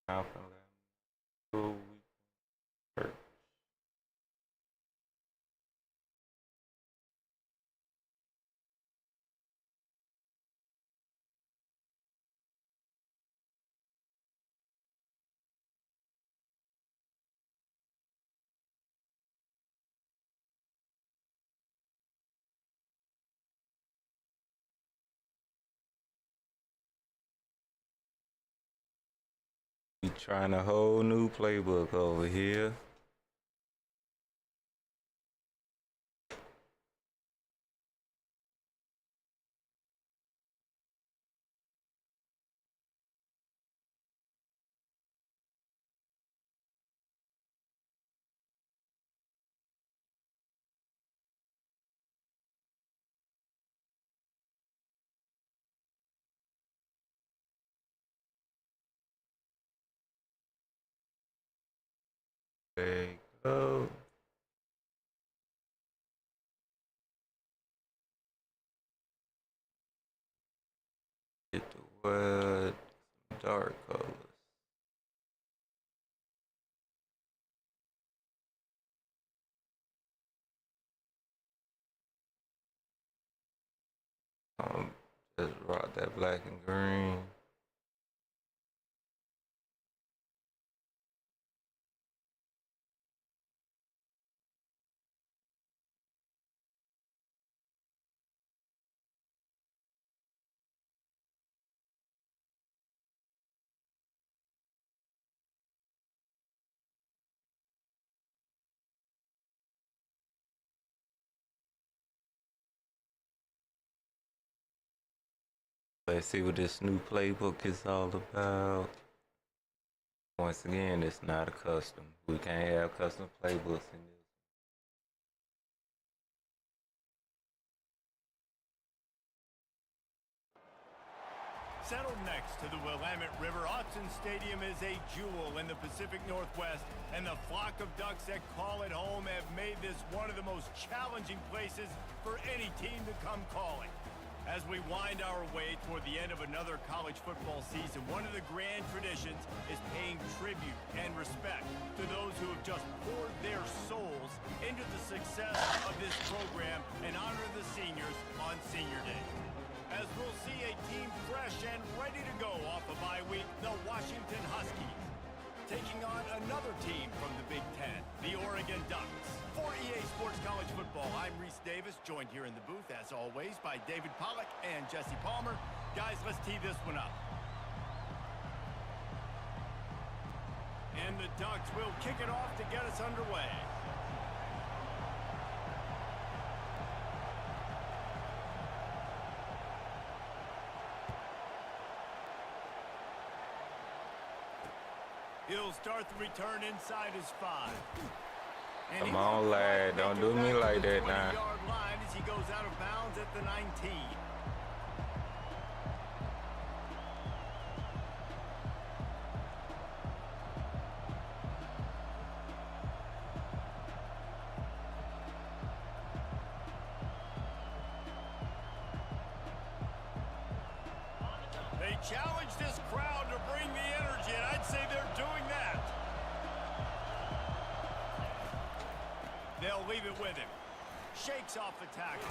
Mouth and let me hurt. We trying a whole new playbook over here. There you go. Get the wood, some dark colors. Just rock that black and green. Let's see what this new playbook is all about. Once again, it's not a custom. We can't have custom playbooks in this. Settled next to the Willamette River, Autzen Stadium is a jewel in the Pacific Northwest, and the flock of Ducks that call it home have made this one of the most challenging places for any team to come calling. As we wind our way toward the end of another college football season, one of the grand traditions is paying tribute and respect to those who have just poured their souls into the success of this program and honor the seniors on Senior Day. As we'll see a team fresh and ready to go off a bye week, the Washington Huskies, taking on another team from the Big Ten, the Oregon Ducks. For EA Sports College Football, I'm Reese Davis, joined here in the booth, as always, by David Pollack and Jesse Palmer. Guys, let's tee this one up. And the Ducks will kick it off to get us underway. He'll start the return inside his 5. Come on, lad. Don't do me like that now. Line as he goes out of bounds at the 19. They challenge this crowd to bring the energy, and I'd say they're doing that. They'll leave it with him. Shakes off the tackle.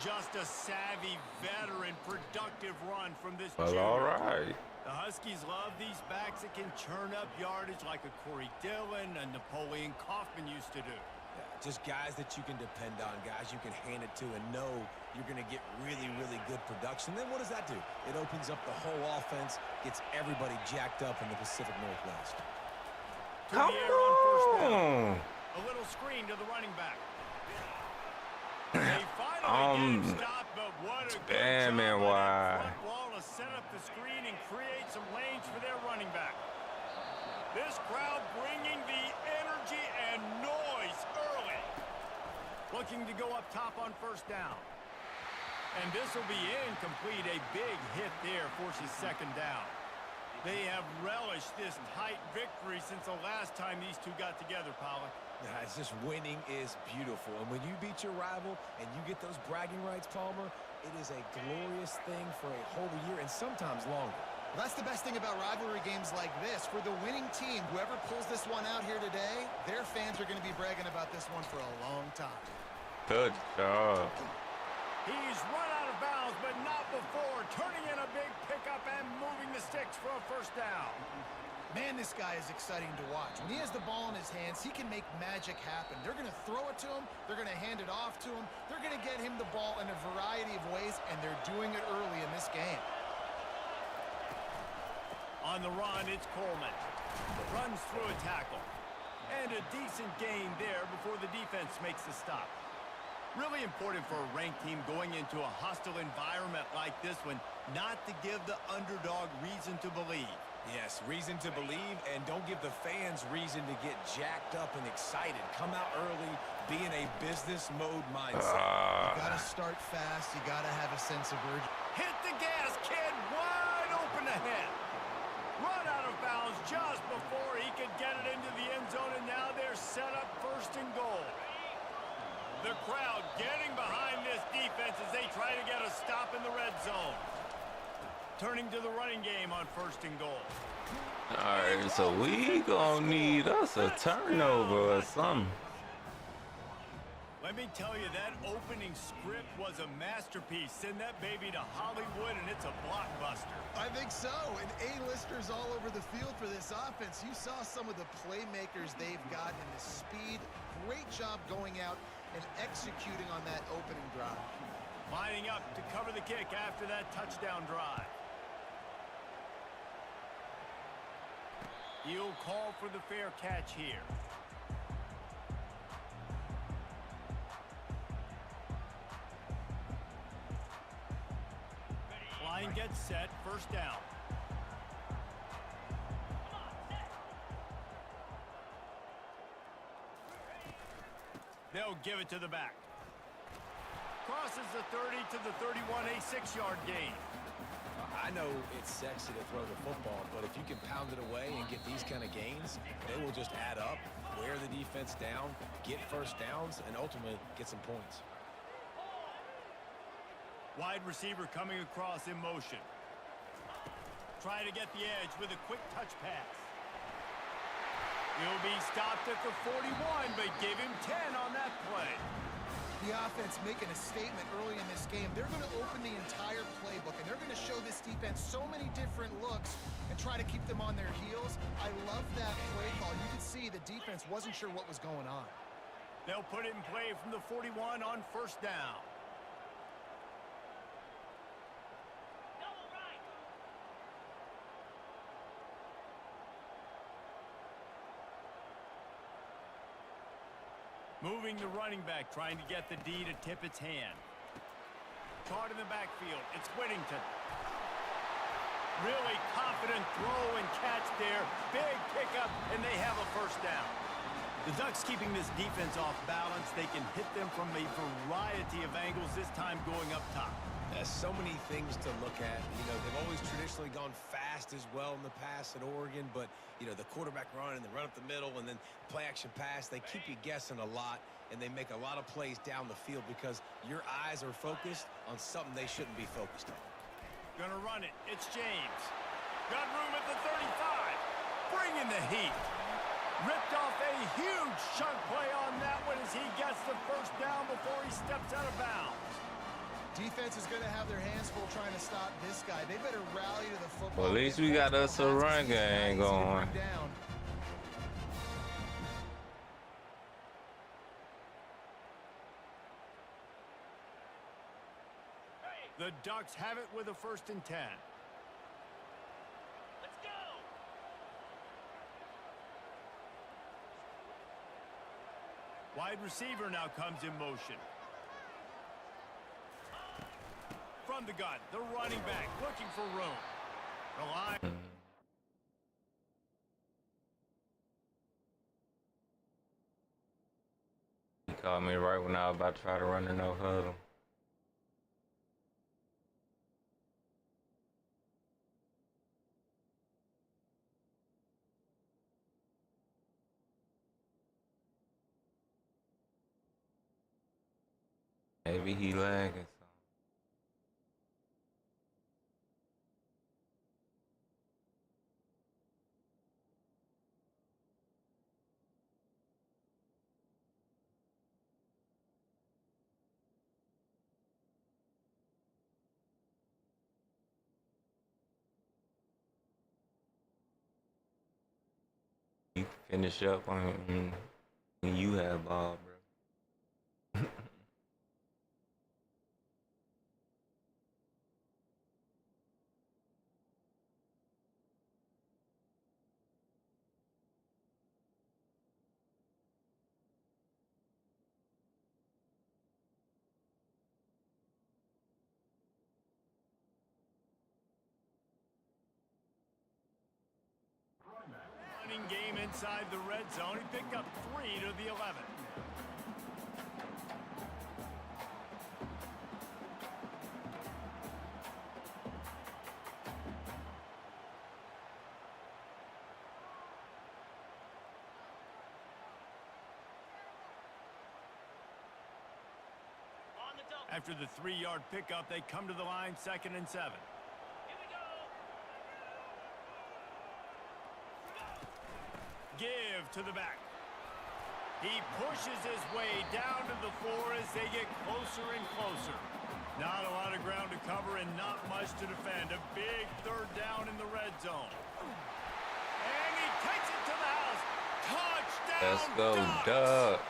Just a savvy, veteran, productive run from this junior. Well, all right. The Huskies love these backs that can churn up yardage like a Corey Dillon and Napoleon Kaufman used to do. Yeah, just guys that you can depend on, guys you can hand it to and know you're going to get really, really good production. Then what does that do? It opens up the whole offense, gets everybody jacked up in the Pacific Northwest. Come on. A little screen to the running back. They finally get stopped, but what a good job man, by why? that front wall to set up the screen and create some lanes for their running back. This crowd bringing the energy and noise early. Looking to go up top on first down. And this will be incomplete. A big hit there forces second down. They have relished this tight victory since the last time these two got together, Pollack. Yeah, it's just winning is beautiful. And when you beat your rival and you get those bragging rights, Palmer, it is a glorious thing for a whole year and sometimes longer. Well, that's the best thing about rivalry games like this. For the winning team, whoever pulls this one out here today, their fans are going to be bragging about this one for a long time. Good job. He's run out of bounds, but not before. Turning in a big pickup and moving the sticks for a first down. Man, this guy is exciting to watch. When he has the ball in his hands, he can make magic happen. They're going to throw it to him. They're going to hand it off to him. They're going to get him the ball in a variety of ways, and they're doing it early in this game. On the run, it's Coleman. Runs through a tackle. And a decent gain there before the defense makes the stop. Really important for a ranked team going into a hostile environment like this one, not to give the underdog reason to believe. Yes, reason to believe, and don't give the fans reason to get jacked up and excited. Come out early, be in a business mode mindset. You got to start fast. You got to have a sense of urgency. Hit the gas, kid. Wide open ahead. Run out of bounds just before he could get it into the end zone, and now they're set up first and goal. The crowd getting behind this defense as they try to get a stop in the red zone. Turning to the running game on first and goal. All right, so we gonna need us a turnover or something. Let me tell you, that opening script was a masterpiece. Send that baby to Hollywood, and it's a blockbuster. I think so, and A-listers all over the field for this offense. You saw some of the playmakers they've got in the speed. Great job going out and executing on that opening drive. Lining up to cover the kick after that touchdown drive. He'll call for the fair catch here. Line gets set, first down. They'll give it to the back. Crosses the 30 to the 31, a 6-yard gain. I know it's sexy to throw the football, but if you can pound it away and get these kind of gains, they will just add up, wear the defense down, get first downs, and ultimately get some points. Wide receiver coming across in motion. Try to get the edge with a quick touch pass. He'll be stopped at the 41, but give him 10 on that play. The offense making a statement early in this game. They're going to open the entire playbook, and they're going to show this defense so many different looks and try to keep them on their heels. I love that play call. You could see the defense wasn't sure what was going on. They'll put it in play from the 41 on first down. Moving the running back, trying to get the D to tip its hand. Caught in the backfield. It's Whittington. Really confident throw and catch there. Big pickup, and they have a first down. The Ducks keeping this defense off balance. They can hit them from a variety of angles, this time going up top. There's so many things to look at. You know, they've always traditionally gone fast as well in the past at Oregon, but, you know, the quarterback run and the run up the middle and then play action pass, they keep you guessing a lot, and they make a lot of plays down the field because your eyes are focused on something they shouldn't be focused on. Gonna run it. It's James. Got room at the 35. Bringing the heat. Ripped off a huge chunk play on that one as he gets the first down before he steps out of bounds. Defense is going to have their hands full trying to stop this guy. They better rally to the football. Well, at least we got us a run game going. The Ducks have it with a 1st and 10. Let's go! Wide receiver now comes in motion. From the gun, the running back looking for room. The line. He called me right when I was about to try to run the no huddle. Maybe he lagging. finish up on when you have ball, bro. Running game inside the red zone. He picked up 3 to the 11. After the 3-yard pickup, they come to the line, 2nd and 7. Give to the back. He pushes his way down to the floor as they get closer and closer. Not a lot of ground to cover and not much to defend. A big 3rd down in the red zone. And he takes it to the house. Touchdown, Let's go, Ducks. Ducks.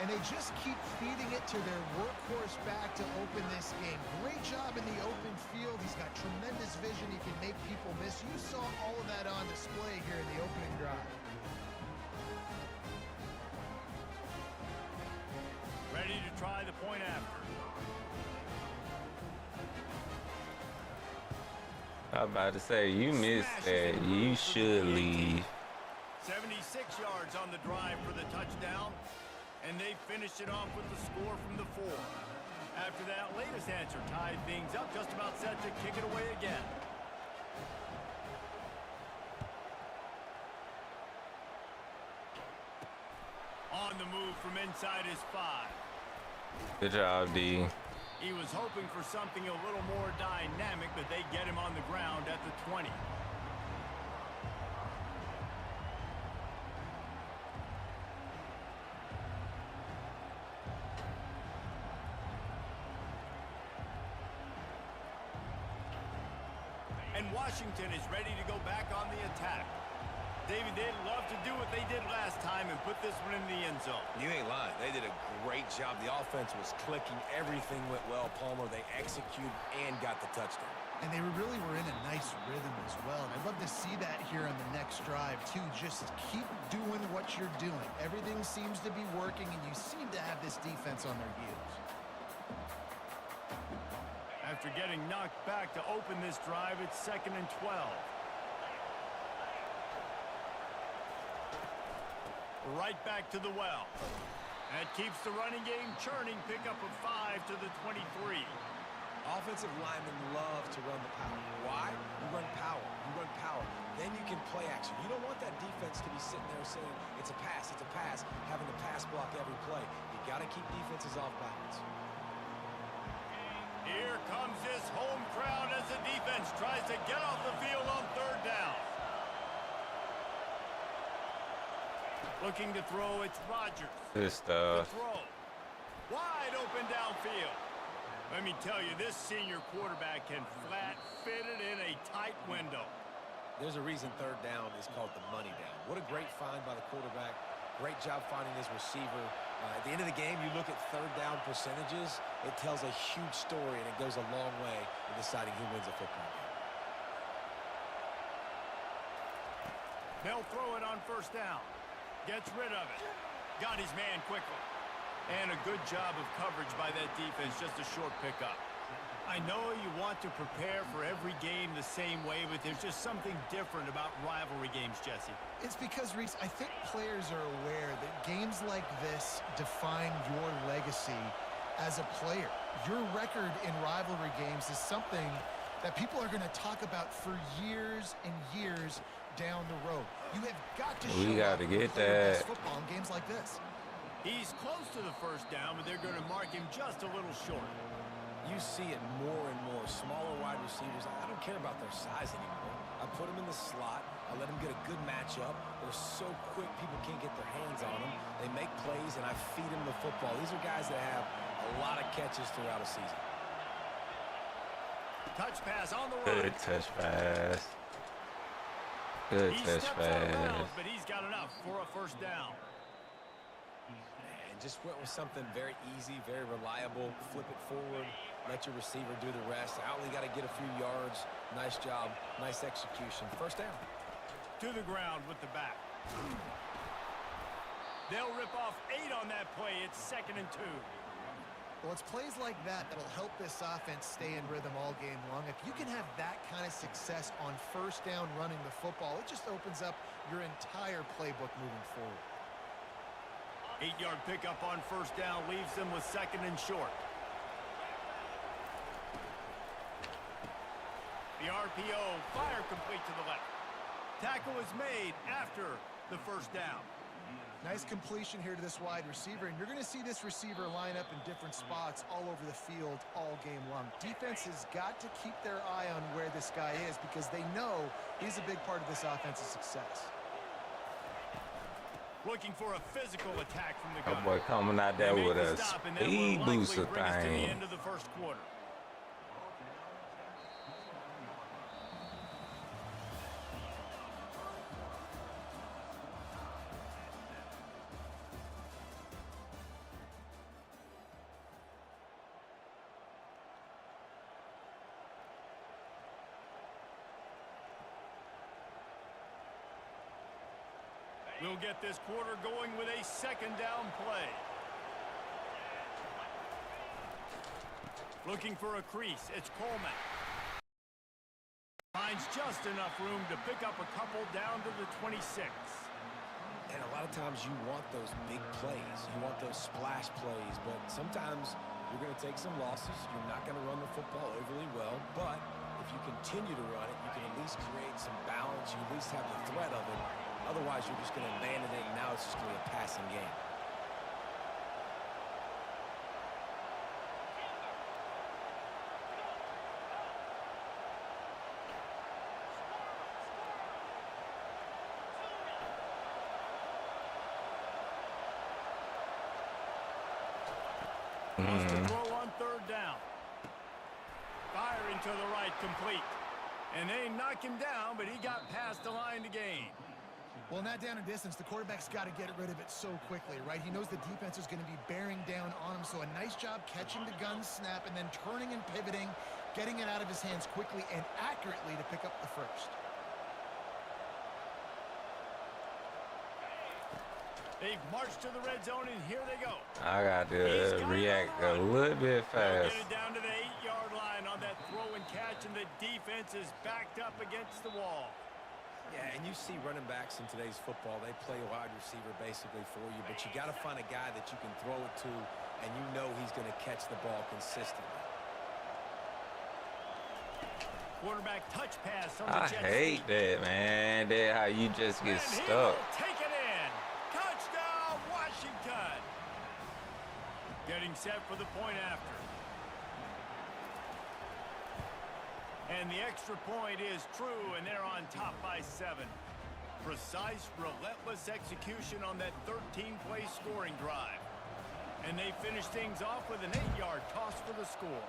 And they just keep feeding it to their workhorse back to open this game. Great job in the open field. He's got tremendous vision. He can make people miss. You saw all of that on display here in the opening drive. Ready to try the point after. I'm about to say, you missed that. You should leave. 76 yards on the drive for the touchdown. And they finished it off with the score from the 4. After that latest answer tied things up, just about set to kick it away again. On the move from inside his 5. Good job, D. He was hoping for something a little more dynamic, but they get him on the ground at the 20. And Washington is ready to go back on the attack. David, they'd love to do what they did last time and put this one in the end zone. You ain't lying. They did a great job. The offense was clicking. Everything went well, Palmer. They executed and got the touchdown. And they really were in a nice rhythm as well. And I'd love to see that here on the next drive, too. Just keep doing what you're doing. Everything seems to be working, and you seem to have this defense on their heels. After getting knocked back to open this drive, it's 2nd and 12. Right back to the well. That keeps the running game churning. Pickup of 5 to the 23. Offensive linemen love to run the power. Why? You run power. You run power. Then you can play action. You don't want that defense to be sitting there saying, it's a pass, having to pass block every play. You got to keep defenses off balance. Here comes this home crowd as the defense tries to get off the field on 3rd down. Looking to throw, it's Rodgers. Good stuff. The throw. Wide open downfield. Let me tell you, this senior quarterback can flat fit it in a tight window. There's a reason 3rd down is called the money down. What a great find by the quarterback. Great job finding his receiver. At the end of the game, you look at 3rd down percentages. It tells a huge story, and it goes a long way in deciding who wins a football game. They'll throw it on 1st down. Gets rid of it. Got his man quickly. And a good job of coverage by that defense, just a short pickup. I know you want to prepare for every game the same way, but there's just something different about rivalry games, Jesse. It's because, Reese, I think players are aware that games like this define your legacy as a player. Your record in rivalry games is something that people are going to talk about for years and years down the road. You have got to show up and play your best football in games like this. He's close to the 1st down, but they're going to mark him just a little short. You see it more and more. Smaller wide receivers, I don't care about their size anymore. I put them in the slot. I let them get a good matchup. They're so quick, people can't get their hands on them. They make plays, and I feed them the football. These are guys that have a lot of catches throughout a season. Touch pass on the run. Good touch pass. Good He touch steps out of pass. bounds, but he's got enough for a first down. And just went with something very easy, very reliable. Flip it forward, let your receiver do the rest. I only got to get a few yards. Nice job, nice execution. First down. To the ground with the back. They'll rip off 8 on that play. It's 2nd and 2. Well, it's plays like that that'll help this offense stay in rhythm all game long. If you can have that kind of success on first down running the football, it just opens up your entire playbook moving forward. 8-yard pickup on first down leaves them with 2nd and short. The RPO, fire complete to the left. Tackle is made after the first down. Nice completion here to this wide receiver, and you're going to see this receiver line up in different spots all over the field all game long. Defense has got to keep their eye on where this guy is because they know he's a big part of this offense's success. Looking for a physical attack from the That gunner. boy coming out there They with make a the stop, and that will speed likely booster bring us to the thing. end of the first quarter. We'll get this quarter going with a 2nd down play. Looking for a crease. It's Coleman. Finds just enough room to pick up a couple down to the 26. And a lot of times you want those big plays. You want those splash plays. But sometimes you're going to take some losses. You're not going to run the football overly well. But if you continue to run it, you can at least create some balance. You at least have the threat of it. Otherwise, you're just going to abandon it, and now it's just going to be a passing game. Wants to throw on 3rd down. Firing to the right, complete. And they knock him down, but he got past the line to gain. Well, in that down and distance, the quarterback's got to get rid of it so quickly, right? He knows the defense is going to be bearing down on him, so a nice job catching the gun snap and then turning and pivoting, getting it out of his hands quickly and accurately to pick up the first. They've marched to the red zone, and here they go. I got to react a little bit They'll fast. get it down to the 8-yard line on that throw and catch, and the defense is backed up against the wall. Yeah, and you see running backs in today's football, they play wide receiver basically for you, but you got to find a guy that you can throw it to, and you know he's going to catch the ball consistently. Quarterback touch pass on the I jet hate sweep. that, man. That how you just get And he stuck. will take it in. Touchdown, Washington. Getting set for the point after. And the extra point is true, and they're on top by 7. Precise, relentless execution on that 13-play scoring drive. And they finish things off with an 8-yard toss for the score.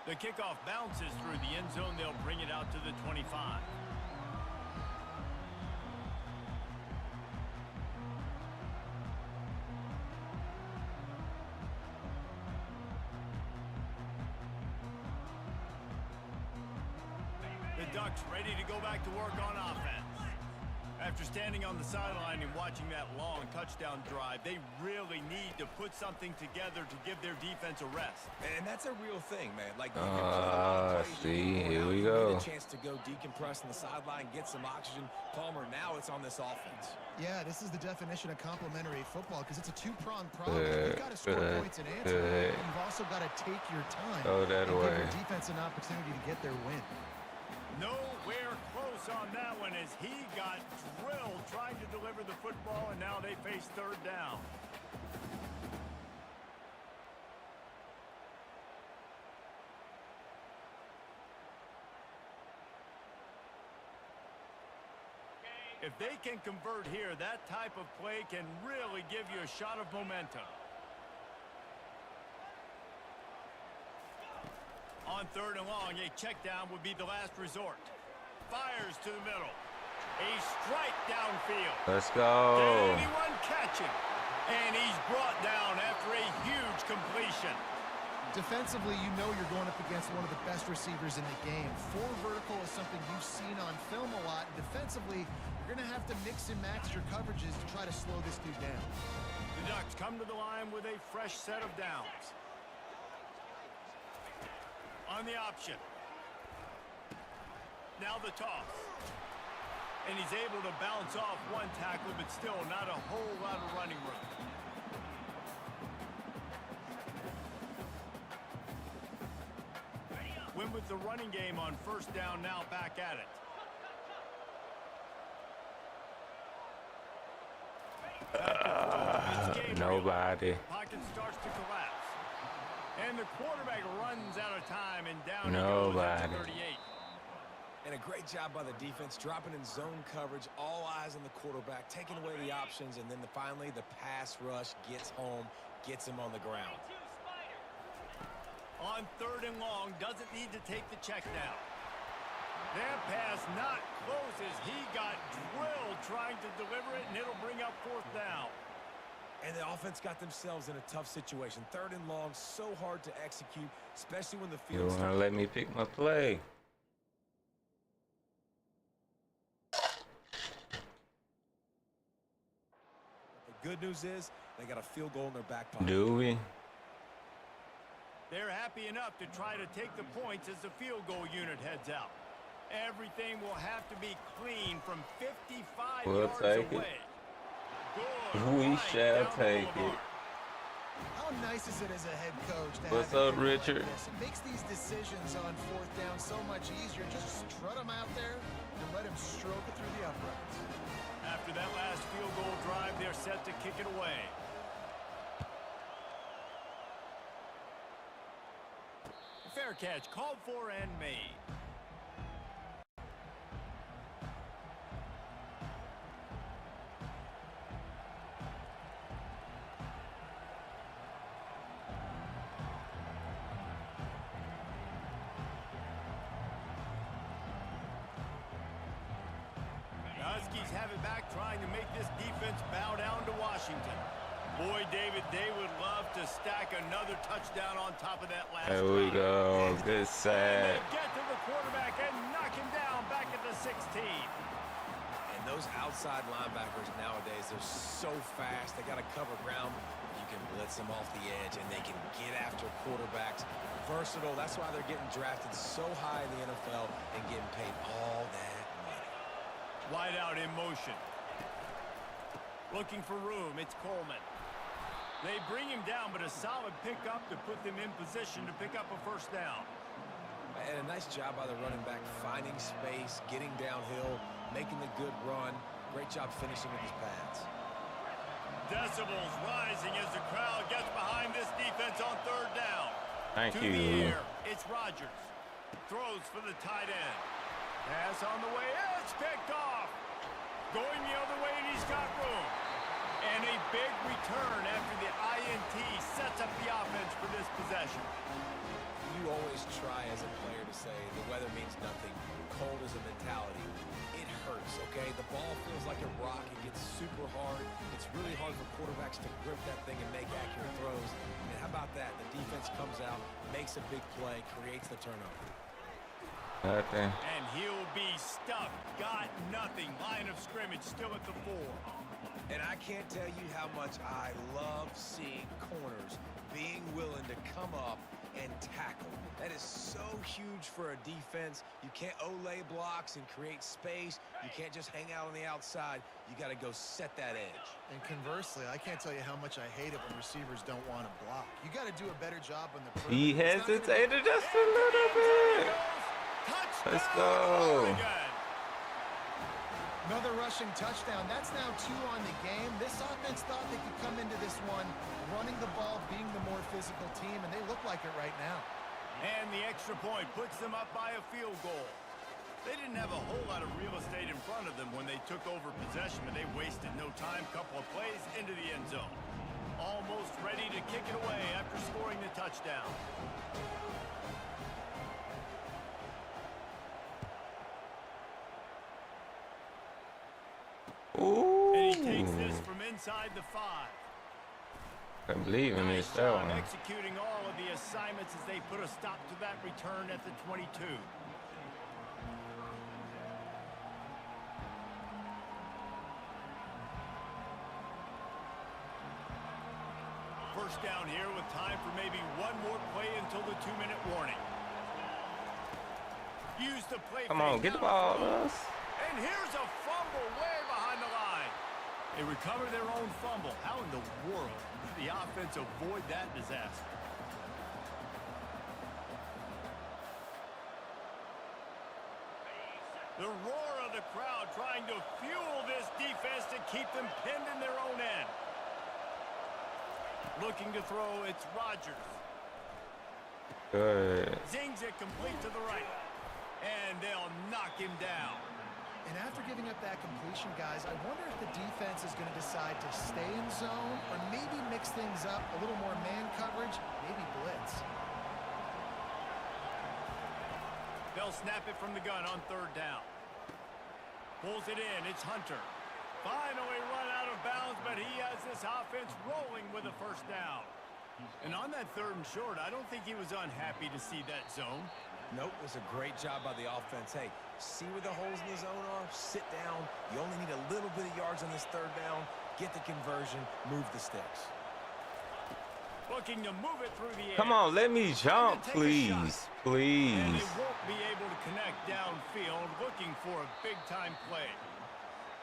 The kickoff bounces through the end zone. They'll bring it out to the 25. The Ducks ready to go back to work on offense. After standing on the sideline and watching that long touchdown drive, they really need to put something together to give their defense a rest. And that's a real thing, man. Like, you can play a lot of plays, see, you can here go out, we you go. get a chance to go decompress on the sideline, get some oxygen. Palmer, now it's on this offense. Yeah, this is the definition of complementary football because it's a two-pronged problem. You've got to score points and answer, but you've also got to take your time Go that and way. give your defense an opportunity to get their win. Nowhere close on that one as he got drilled trying to deliver the football, and now they face 3rd down. If they can convert here, that type of play can really give you a shot of momentum. On On 3rd and long, a check down would be the last resort. Fires to the middle. A strike downfield. Let's go. Anyone catching? And he's brought down after a huge completion. Defensively, you know you're going up against one of the best receivers in the game. 4 vertical is something you've seen on film a lot. And defensively, you're going to have to mix and match your coverages to try to slow this dude down. The Ducks come to the line with a fresh set of downs. On the option. Now the toss. And he's able to bounce off one tackle, but still not a whole lot of running room. Went with the running game on 1st down, now back at it. Nobody. Pocket starts to collapse. And the quarterback runs out of time and down Nobody. he goes at the 38. And a great job by the defense, dropping in zone coverage, all eyes on the quarterback, taking away the options, and then finally the pass rush gets home, gets him on the ground. On 3rd and long, doesn't need to take the check down. That pass not close as he got drilled trying to deliver it, and it'll bring up 4th down. And the offense got themselves in a tough situation. 3rd and long, so hard to execute, especially when the You field want to let me pick my play? The good news is they got a field goal in their back pocket. Do we? They're happy enough to try to take the points as the field goal unit heads out. Everything will have to be clean from 55 We'll yards take away. Good We right shall down the take boulevard. it. How nice is it as a head coach to What's have a up, kid like Richard? this? It makes these decisions on 4th down so much easier. Just strut him out there and let him stroke it through the uprights. After that last field goal drive, they're set to kick it away. Fair catch, called for and made. The Huskies have it back, trying to make this defense bow down to Washington. Boy, David, they would love to stack another touchdown on top of that last There we drive. go. Good And side. they get to the quarterback and knock him down back at the 16. And those outside linebackers nowadays, they're so fast. They got to cover ground. You can blitz them off the edge, and they can get after quarterbacks. Versatile. That's why they're getting drafted so high in the NFL and getting paid all that money. Wide out in motion. Looking for room. It's Coleman. They bring him down, but a solid pickup to put them in position to pick up a 1st down. And a nice job by the running back, finding space, getting downhill, making the good run. Great job finishing with his pads. Decibels rising as the crowd gets behind this defense on 3rd down. Thank To the you. air, it's Rodgers. Throws for the tight end. Pass on the way. It's picked off. Going the other way, and he's got room. And a big return after the INT sets up the offense for this possession. You always try as a player to say the weather means nothing. Cold is a mentality. It hurts, okay? The ball feels like a rock. It gets super hard. It's really hard for quarterbacks to grip that thing and make accurate throws. And how about that? The defense comes out, makes a big play, creates the turnover. Nothing. And he'll be stuffed. Got nothing. Line of scrimmage still at the 4. And I can't tell you how much I love seeing corners being willing to come up and tackle. That is so huge for a defense. You can't olay blocks and create space. You can't just hang out on the outside. You got to go set that edge. And conversely, I can't tell you how much I hate it when receivers don't want to block. You got to do a better job on the perimeter. He It's not gonna be- hesitated just a little bit. Touchdown, Let's go. Oregon. Another rushing touchdown. That's now 2 on the game. This offense thought they could come into this one running the ball, being the more physical team, and they look like it right now. And the extra point puts them up by a field goal. They didn't have a whole lot of real estate in front of them when they took over possession, but they wasted no time. Couple of plays into the end zone. Almost ready to kick it away after scoring the touchdown. Ooh. And he takes this from inside the 5. Can't believe in Nice this that job one. executing all of the assignments as they put a stop to that return at the 22. First down here with time for maybe one more play until the 2-minute warning. Use the play. Come on, get the ball, us. And here's a fumble way behind the line. They recover their own fumble. How in the world did the offense avoid that disaster? The roar of the crowd trying to fuel this defense to keep them pinned in their own end. Looking to throw, it's Rodgers. Good. Zings it complete to the right. And they'll knock him down. And after giving up that completion, guys, I wonder if the defense is going to decide to stay in zone or maybe mix things up, a little more man coverage, maybe blitz. They'll snap it from the gun on 3rd down. Pulls it in. It's Hunter. Finally run out of bounds, but he has this offense rolling with a 1st down. And on that 3rd and short, I don't think he was unhappy to see that zone. Nope, it was a great job by the offense. Hey, see where the holes in the zone are? Sit down. You only need a little bit of yards on this 3rd down. Get the conversion. Move the sticks. Looking to move it through the air. Come on, let me jump, please. And Please. he won't be able to connect downfield, looking for a big-time play.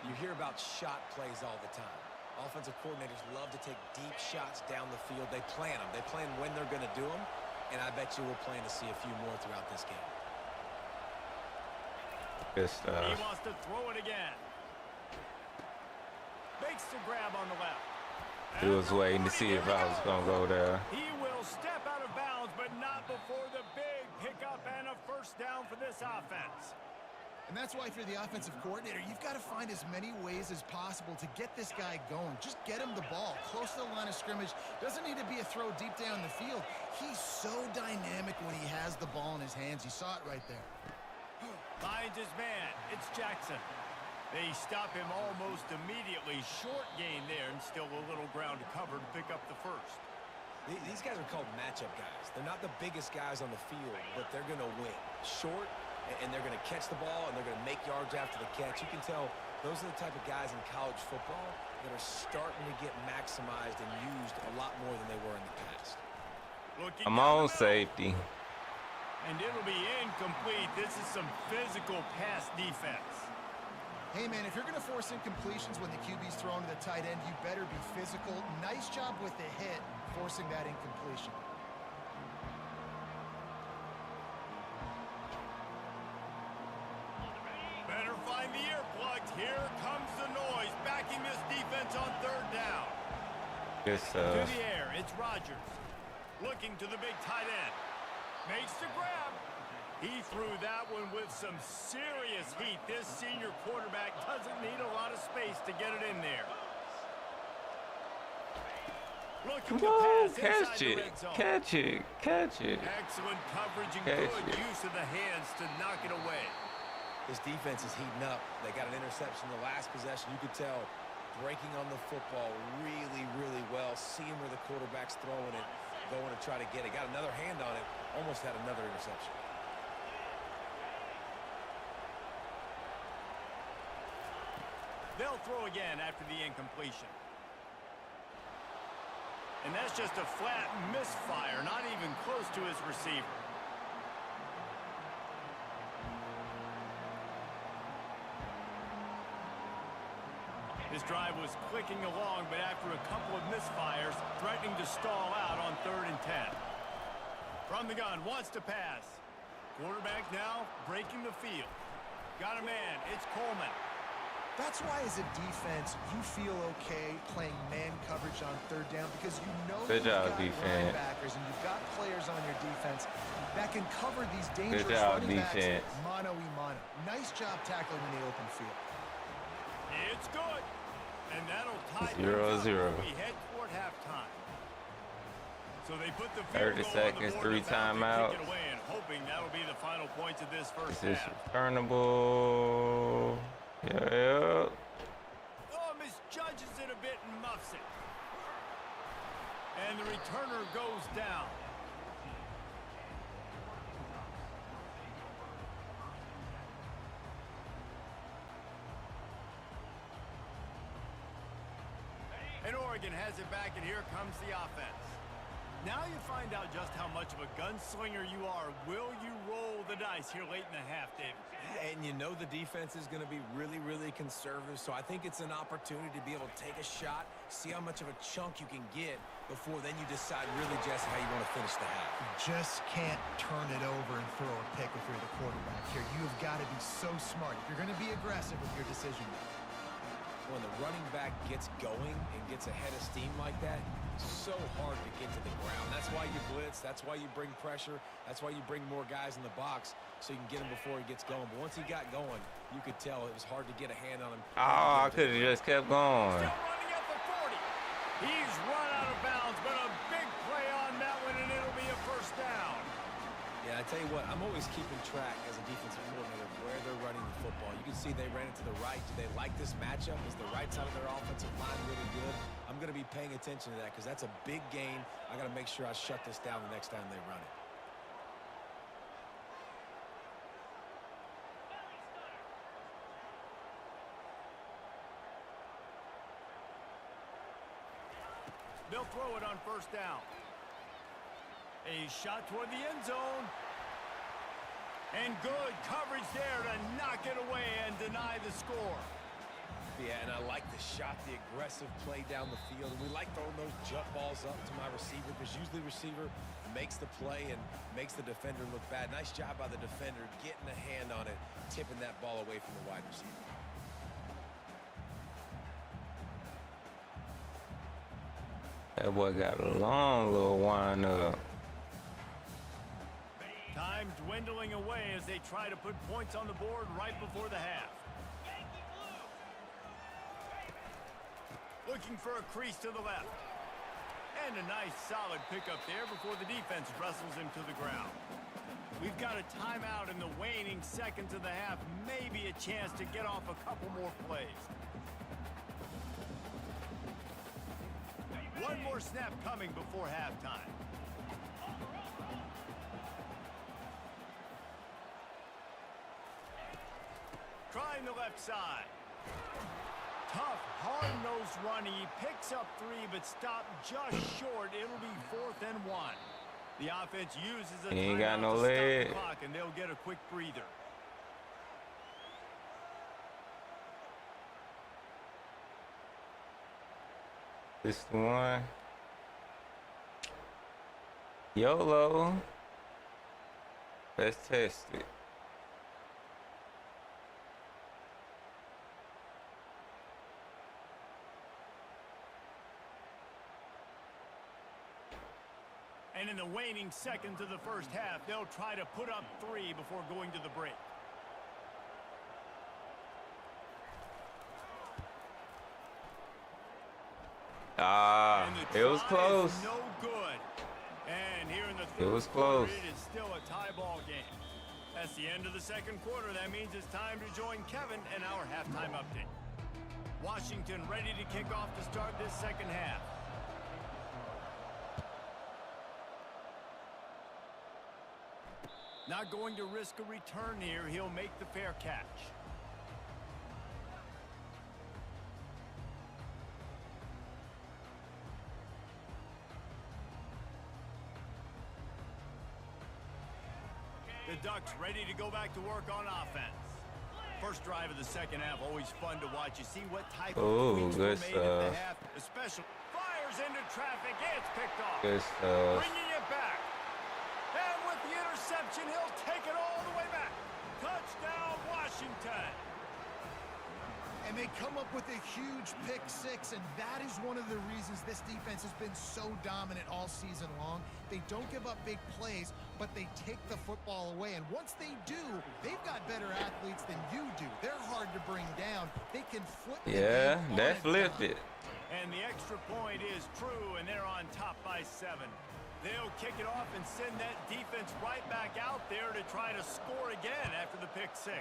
You hear about shot plays all the time. Offensive coordinators love to take deep shots down the field. They plan them. They plan when they're going to do them. And I bet you we'll plan to see a few more throughout this game. Good stuff. He wants to throw it again. Makes the grab on the left. He was waiting to see if I was going to go there. He will step out of bounds, but not before the big pickup and a 1st down for this offense. And that's why if you're the offensive coordinator, you've got to find as many ways as possible to get this guy going. Just get him the ball close to the line of scrimmage. Doesn't need to be a throw deep down the field. He's so dynamic when he has the ball in his hands. You saw it right there. Finds his man. It's Jackson. They stop him almost immediately. Short gain there and still a little ground to cover to pick up the 1st. These guys are called matchup guys. They're not the biggest guys on the field, but they're going to win. Short, and they're going to catch the ball, and they're going to make yards after the catch. You can tell those are the type of guys in college football that are starting to get maximized and used a lot more than they were in the past. Looking I'm down on the middle. safety. And it'll be incomplete. This is some physical pass defense. Hey, man, if you're going to force incompletions when the QB's thrown to the tight end, you better be physical. Nice job with the hit, forcing that incompletion. Better find the earplugs. Here comes the noise, backing this defense on 3rd down. Good To stuff. the air, it's Rodgers. Looking to the big tight end. Makes the grab. He threw that one with some serious heat. This senior quarterback doesn't need a lot of space to get it in there. Looking Come to on, pass catch inside the it. red zone. Catch it. Catch it. Excellent coverage and Catch good it. use of the hands to knock it away. This defense is heating up. They got an interception the last possession. You could tell breaking on the football really, really well. Seeing where the quarterback's throwing it, going to try to get it. Got another hand on it. Almost had another interception. They'll throw again after the incompletion. And that's just a flat misfire, not even close to his receiver. This drive was clicking along, but after a couple of misfires, threatening to stall out on 3rd and 10. From the gun, wants to pass. Quarterback now breaking the field. Got a man, it's Coleman. That's why, as a defense, you feel okay playing man coverage on 3rd down because you know Good you've job, got defense. linebackers and you've got players on your defense that can cover these dangerous Good job, running defense. backs mano-a-mano. Nice job tackling in the open field. It's good. And that'll tie 0-0. things up as we head toward halftime. So they put the 30 field goal on the seconds, board 3 to kick timeouts. it away and hoping that'll be the final points of this first This is half. returnable. Yeah. stuffs it. And the returner goes down. And Oregon has it back, and here comes the offense. Now you find out just how much of a gunslinger you are. Will you roll the dice here late in the half, David? And you know the defense is going to be really, really conservative, so I think it's an opportunity to be able to take a shot, see how much of a chunk you can get before then you decide really just how you want to finish the half. You just can't turn it over and throw a pick if you're the quarterback here. You've got to be so smart if you're going to be aggressive with your decision making. When the running back gets going and gets ahead of steam like that, so hard to get to the ground. That's why you blitz. That's why you bring pressure. That's why you bring more guys in the box so you can get him before he gets going. But once he got going, you could tell it was hard to get a hand on him. Oh, I could have just kept going. Still running at the 40. He's run out of bounds, but a big play on that one, and it'll be a first down. Yeah, I tell you what, I'm always keeping track as a defensive coordinator where they're running the football. You can see they ran it to the right. Do they like this matchup? Is the right side of their offensive line really good? I'm going to be paying attention to that because that's a big gain. I got to make sure I shut this down the next time they run it. They'll throw it on first down. A shot toward the end zone. And good coverage there to knock it away and deny the score. Yeah, and I like the shot, the aggressive play down the field. And we like throwing those jump balls up to my receiver because usually the receiver makes the play and makes the defender look bad. Nice job by the defender getting a hand on it, tipping that ball away from the wide receiver. That boy got a long little wind up. Time dwindling away as they try to put points on the board right before the half. Looking for a crease to the left. And a nice solid pickup there before the defense wrestles him to the ground. We've got a timeout in the waning seconds of the half. Maybe a chance to get off a couple more plays. One more snap coming before halftime. Trying the left side. Tough, hard-nosed run. He picks up 3, but stopped just short. It'll be 4th and 1. The offense uses a He ain't got timeout no to stop leg. the clock, and they'll get a quick breather. This the one. YOLO. Let's test it. And in the waning seconds of the first half, they'll try to put up 3 before going to the break. It was close. No good. And here in the It was close. It is still a tie ball game. That's the end of the second quarter. That means it's time to join Kevin and our halftime update. Washington ready to kick off to start this second half. Not going to risk a return here. He'll make the fair catch. The Ducks ready to go back to work on offense. First drive of the second half, always fun to watch. You see what type of tweaks were made in the half. Especially fires into traffic. It's picked off. Good stuff. Bringing it back. And with the interception, he'll take it all the way back. Touchdown, Washington. And they come up with a huge pick 6, and that is one of the reasons this defense has been so dominant all season long. They don't give up big plays, but they take the football away. And once they do, they've got better athletes than you do. They're hard to bring down. They can flip the game on that a flipped dime. it. And the extra point is true, and they're on top by 7. They'll kick it off and send that defense right back out there to try to score again after the pick 6.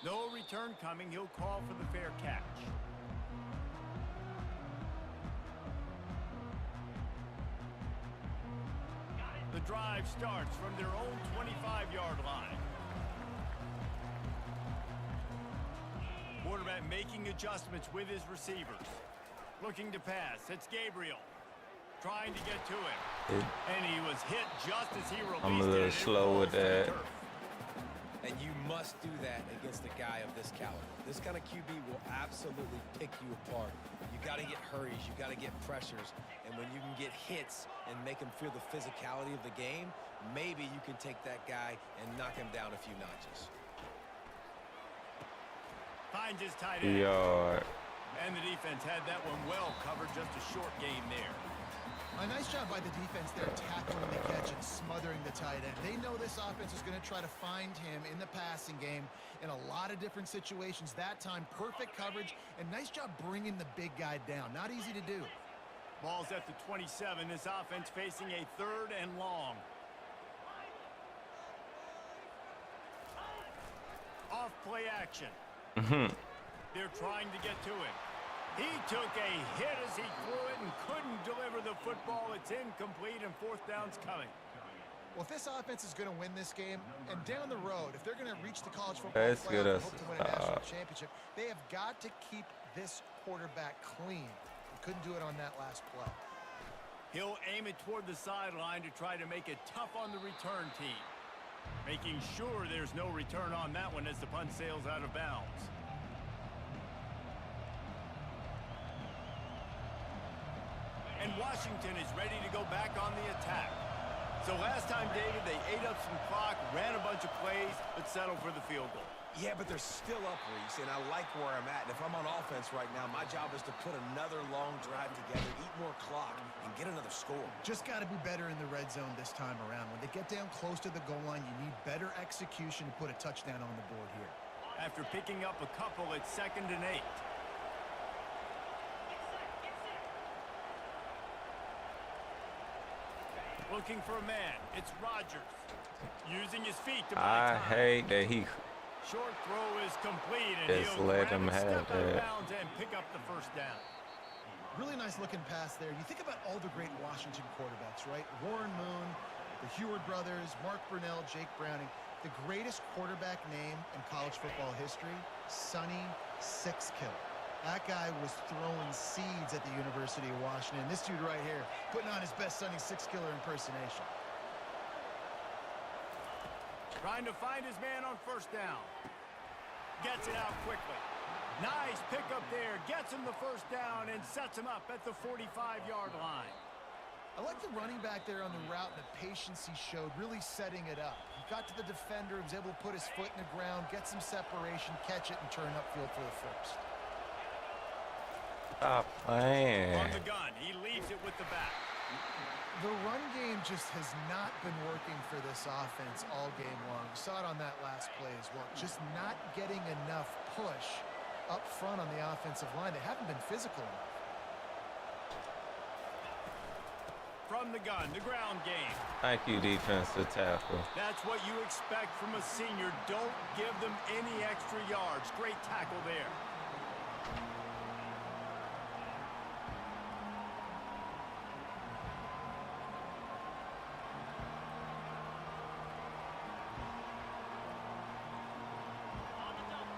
No return coming. He'll call for the fair catch. drive starts from their own 25-yard line. Quarterback making adjustments with his receivers. Looking to pass. It's Gabriel. Trying to get to him. And he was hit just as he released it. I'm a little slow with that. And you must do that against a guy of this caliber. This kind of QB will absolutely pick you apart. You got to get hurries. You got to get pressures. And when you can get hits and make him feel the physicality of the game, maybe you can take that guy and knock him down a few notches. Finds his tight end. And the defense had that one well covered. Just a short gain there. A nice job by the defense there, tackling the catch and smothering the tight end. They know this offense is going to try to find him in the passing game in a lot of different situations. That time, perfect coverage, and nice job bringing the big guy down. Not easy to do. Ball's at the 27. This offense facing a 3rd and long. Off play action. They're trying to get to him. He took a hit as he threw it and couldn't deliver the football. It's incomplete, and 4th down's coming. Well, if this offense is going to win this game, and down the road, if they're going to reach the college football Let's playoff get and us hope to win a national championship, they have got to keep this quarterback clean. They couldn't do it on that last play. He'll aim it toward the sideline to try to make it tough on the return team. Making sure there's no return on that one as the punt sails out of bounds. And Washington is ready to go back on the attack. So last time, David, they ate up some clock, ran a bunch of plays, but settled for the field goal. Yeah, but they're still up, Reese, and I like where I'm at. And if I'm on offense right now, my job is to put another long drive together, eat more clock, and get another score. Just got to be better in the red zone this time around. When they get down close to the goal line, you need better execution to put a touchdown on the board here. After picking up a couple, it's 2nd and 8. Looking for a man. It's Rodgers. Using his feet to buy time. I hate that he Short throw is complete, and just he'll let grab him it, have step out of that. bounds, and pick up the 1st down. Really nice looking pass there. You think about all the great Washington quarterbacks, right? Warren Moon, the Heward brothers, Mark Brunell, Jake Browning. The greatest quarterback name in college football history, Sonny Sixkill. That guy was throwing seeds at the University of Washington. This dude right here, putting on his best Sonny Sixkiller impersonation. Trying to find his man on 1st down. Gets it out quickly. Nice pickup there. Gets him the 1st down and sets him up at the 45-yard line. I like the running back there on the route and the patience he showed, really setting it up. He got to the defender, was able to put his foot in the ground, get some separation, catch it, and turn upfield for the 1st. Stop playing. On the gun, he leaves it with the back. The run game just has not been working for this offense all game long. We saw it on that last play as well. Just not getting enough push up front on the offensive line. They haven't been physical enough. From the gun, the ground game. Thank you, defensive tackle. That's what you expect from a senior. Don't give them any extra yards. Great tackle there.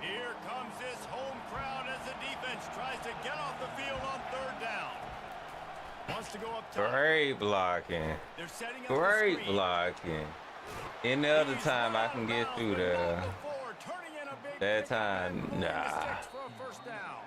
Here comes this home crowd as the defense tries to get off the field on 3rd down. Wants to go up top. Great blocking. They're setting up Great the screen. blocking. Any other time I can get through there. That time, nah. For a 1st down.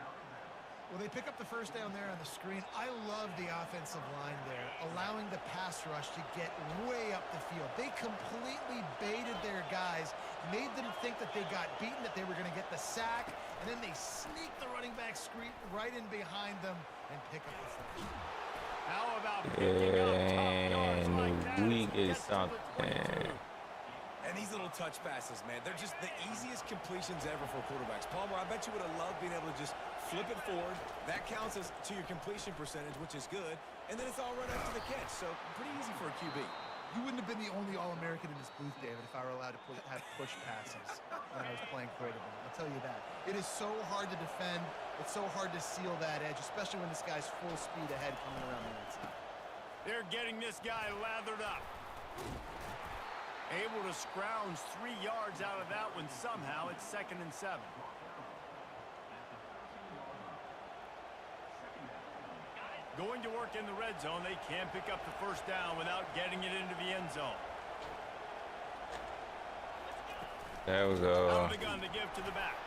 Well, they pick up the 1st down there on the screen. I love the offensive line there, allowing the pass rush to get way up the field. They completely baited their guys, made them think that they got beaten, that they were going to get the sack, and then they sneak the running back screen right in behind them and pick up the 1st. How about picking up top yards like that? And we get something. And these little touch passes, man, they're just the easiest completions ever for quarterbacks. Palmer, I bet you would have loved being able to just flip it forward. That counts as to your completion percentage, which is good. And then it's all right after the catch. So pretty easy for a QB. You wouldn't have been the only All-American in this booth, David, if I were allowed to have push passes when I was playing quarterback. I'll tell you that. It is so hard to defend. It's so hard to seal that edge, especially when this guy's full speed ahead coming around the outside. They're getting this guy lathered up. Able to scrounge 3 yards out of that one somehow. It's 2nd and 7. Going to work in the red zone. They can pick up the first down without getting it into the end zone. There we go. Out of the gun to give to the back.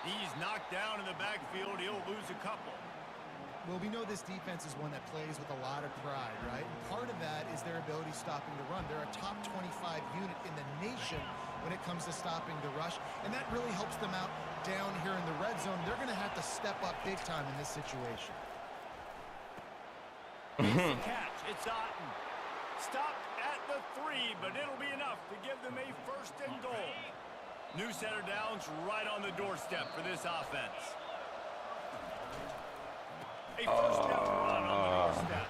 He's knocked down in the backfield. He'll lose a couple. Well, we know this defense is one that plays with a lot of pride, right? Part of that is their ability stopping the run. They're a top 25 unit in the nation when it comes to stopping the rush, and that really helps them out down here in the red zone. They're going to have to step up big time in this situation. Catch. It's Otten. Stopped at the 3, but it'll be enough to give them a 1st and goal. New center downs right on the doorstep for this offense. A 1st down run on the doorstep.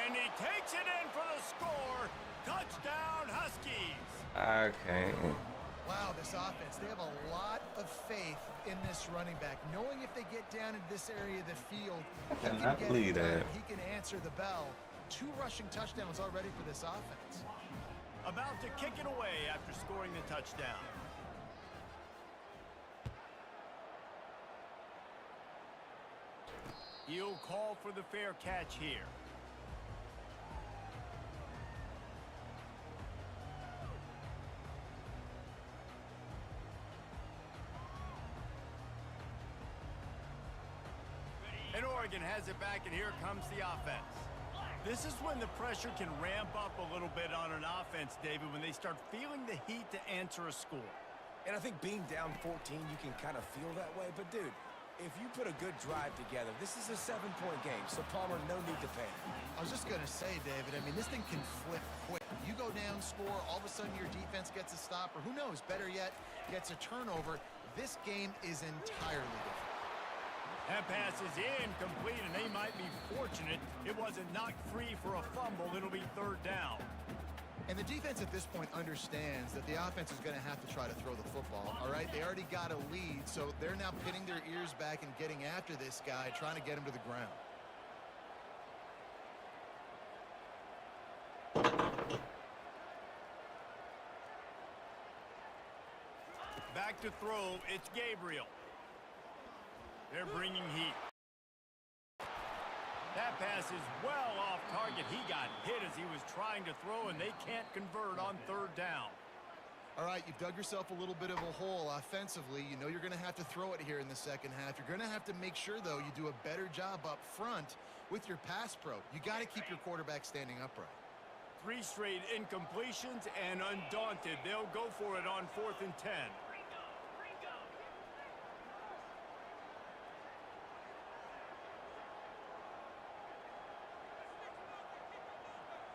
And he takes it in for the score. Touchdown, Huskies. Okay. Wow, this offense, they have a lot of faith in this running back, knowing if they get down in this area of the field, he can cannot get believe it done, that. he can answer the bell. 2 rushing touchdowns already for this offense. About to kick it away after scoring the touchdown. He'll call for the fair catch here. And Oregon has it back, and here comes the offense. This is when the pressure can ramp up a little bit on an offense, David, when they start feeling the heat to answer a score. And I think being down 14, you can kind of feel that way. But, dude, if you put a good drive together, this is a 7-point game. So, Palmer, no need to panic. I was just going to say, David, I mean, this thing can flip quick. You go down, score, all of a sudden your defense gets a stop, or who knows, better yet, gets a turnover. This game is entirely different. That pass is incomplete, and they might be fortunate it wasn't knocked free for a fumble. It'll be 3rd down. And the defense at this point understands that the offense is going to have to try to throw the football, all right? They already got a lead, so they're now pinning their ears back and getting after this guy, trying to get him to the ground. Back to throw, it's Gabriel. They're bringing heat. That pass is well off target. He got hit as he was trying to throw, and they can't convert on 3rd down. All right, you've dug yourself a little bit of a hole offensively. You know you're going to have to throw it here in the second half. You're going to have to make sure, though, you do a better job up front with your pass pro. You got to keep your quarterback standing upright. 3 straight incompletions, and undaunted, they'll go for it on 4th and 10.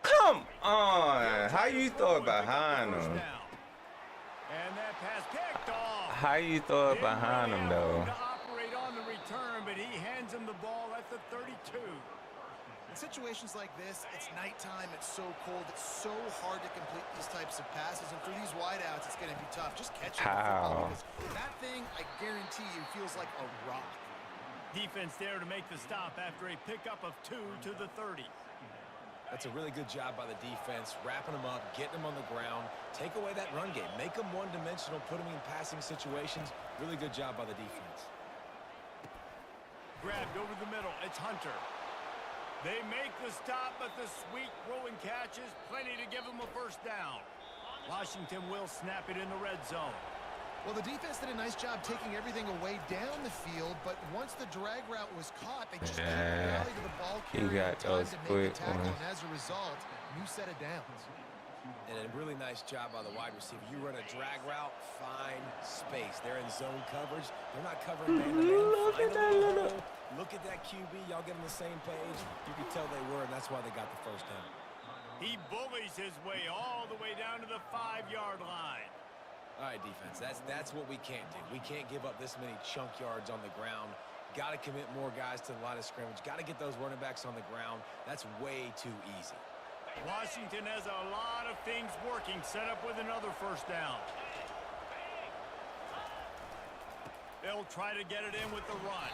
Come on. How you throw it behind him? And that pass picked off. How you throw it behind him, though? To operate on the return, but he hands him the ball at the 32. In situations like this, it's nighttime, it's so cold, it's so hard to complete these types of passes, and for these wideouts, it's going to be tough. Just catching the football, because that thing, I guarantee you, feels like a rock. Defense there to make the stop after a pickup of 2 to the 30. That's a really good job by the defense, wrapping them up, getting them on the ground, take away that run game, make them one-dimensional, put them in passing situations. Really good job by the defense. Grabbed over the middle. It's Hunter. They make the stop, but the sweet throwing catch is plenty to give them a 1st down. Washington will snap it in the red zone. Well, the defense did a nice job taking everything away down the field, but once the drag route was caught, they just couldn't rally to the ball carrier in time to make the tackle, and as a result, new set of downs. And a really nice job by the wide receiver. You run a drag route, find space. They're in zone coverage. They're not covering man-to-man. Look at that QB. Y'all get on the same page. You can tell they were, and that's why they got the 1st down. He bullies his way all the way down to the 5-yard line. All right, defense, that's what we can't do. We can't give up this many chunk yards on the ground. Got to commit more guys to the line of scrimmage. Got to get those running backs on the ground. That's way too easy. Washington has a lot of things working, set up with another 1st down. They'll try to get it in with the run.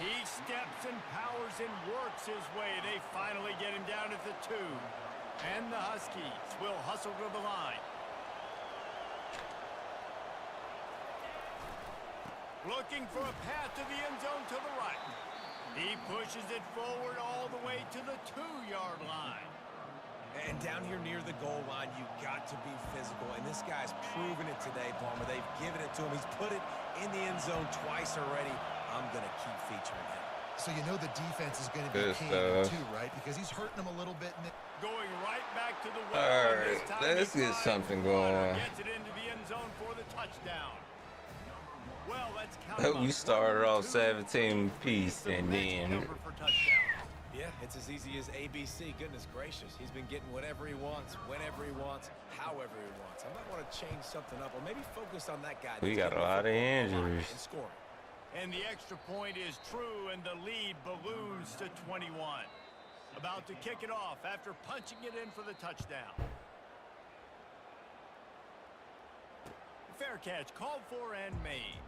He steps and powers and works his way. They finally get him down at the 2. And the Huskies will hustle to the line. Looking for a path to the end zone to the right. He pushes it forward all the way to the 2-yard line. And down here near the goal line, you got to be physical. And this guy's proven it today, Palmer. They've given it to him. He's put it in the end zone twice already. I'm going to keep featuring him. So you know the defense is going to be key too, right? Because he's hurting them a little bit. Going right back to the well. All right, let's get something going. Gets it into the end zone for the touchdown. Well, let's count We started off 17 piece and then yeah, it's as easy as ABC. Goodness gracious, he's been getting whatever he wants, whenever he wants, however he wants. I might want to change something up, or maybe focus on that guy. we got a lot of injuries. And scoring. And the extra point is true, and the lead balloons to 21. About to kick it off after punching it in for the touchdown. Fair catch called for and made.